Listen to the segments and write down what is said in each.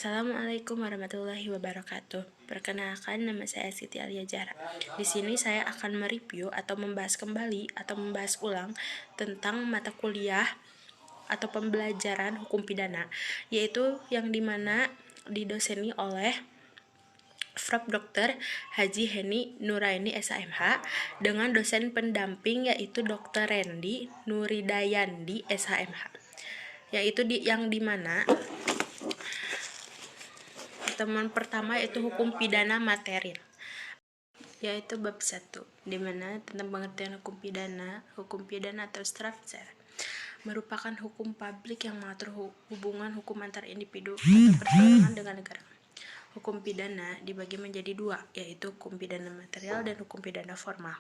Assalamualaikum warahmatullahi wabarakatuh. Perkenalkan, nama saya Siti Alia Zahra. Di sini saya akan mereview atau membahas kembali atau membahas ulang tentang mata kuliah atau pembelajaran hukum pidana, yaitu yang dimana didoseni oleh Prof. Dr. Haji Heni Nuraini SHMH dengan dosen pendamping yaitu Dr. Randy Nuridayandi SHMH, yaitu yang dimana teman pertama yaitu hukum pidana material, yaitu bab 1, di mana tentang pengertian hukum pidana atau strafrecht merupakan hukum publik yang mengatur hubungan hukum antar individu atau perseorangan dengan negara. Hukum pidana dibagi menjadi dua, yaitu hukum pidana material dan hukum pidana formal.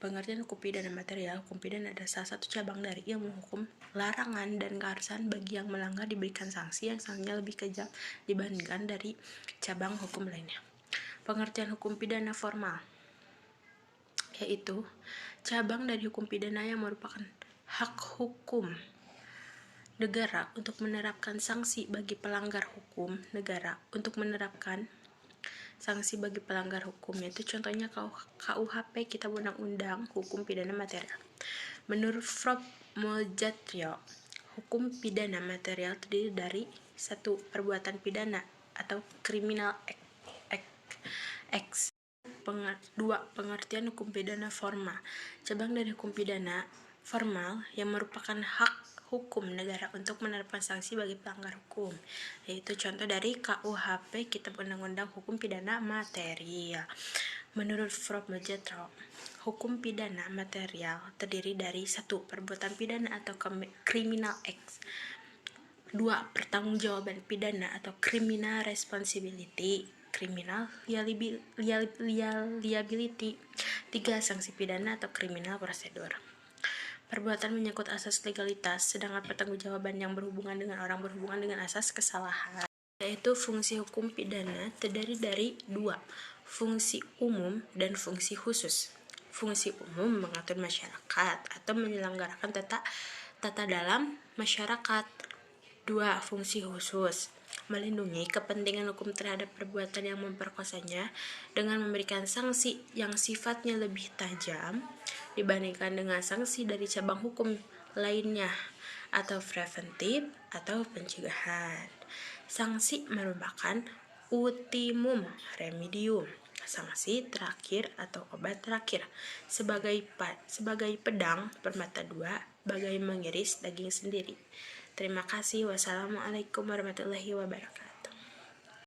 Pengertian hukum pidana material, hukum pidana adalah salah satu cabang dari ilmu hukum. Larangan dan keharusan bagi yang melanggar diberikan sanksi yang sanksinya lebih kejam dibandingkan dari cabang hukum lainnya. Pengertian hukum pidana formal, yaitu cabang dari hukum pidana yang merupakan hak hukum negara untuk menerapkan sanksi bagi pelanggar hukum negara untuk menerapkan sanksi bagi pelanggar hukum, yaitu contohnya KUHP, Kitab Undang-Undang Hukum Pidana Material. Menurut Prof. Moljatyo, hukum pidana material terdiri dari 1. Perbuatan pidana atau criminal acts. 2. Pengertian hukum pidana formal, cabang dari hukum pidana formal yang merupakan hak hukum negara untuk menerapkan sanksi bagi pelanggar hukum, yaitu contoh dari KUHP, Kitab Undang-Undang Hukum Pidana Material. Menurut Prof. Moljatyo, hukum pidana material terdiri dari 1. Perbuatan pidana atau criminal acts. 2. Pertanggungjawaban pidana atau criminal responsibility, criminal liability. 3. Sanksi pidana atau criminal procedure. Perbuatan menyangkut asas legalitas, sedangkan pertanggungjawaban yang berhubungan dengan orang berhubungan dengan asas kesalahan. Yaitu fungsi hukum pidana terdiri dari 2. Fungsi umum dan fungsi khusus. Fungsi umum mengatur masyarakat atau menyelenggarakan tata dalam masyarakat. 2. Fungsi khusus melindungi kepentingan hukum terhadap perbuatan yang memperkosanya dengan memberikan sanksi yang sifatnya lebih tajam dibandingkan dengan sanksi dari cabang hukum lainnya, atau preventif atau pencegahan. Sanksi merupakan ultimum remedium, sanksi terakhir atau obat terakhir, sebagai pedang bermata dua, bagai mengiris daging sendiri. Terima kasih. Wassalamualaikum warahmatullahi wabarakatuh.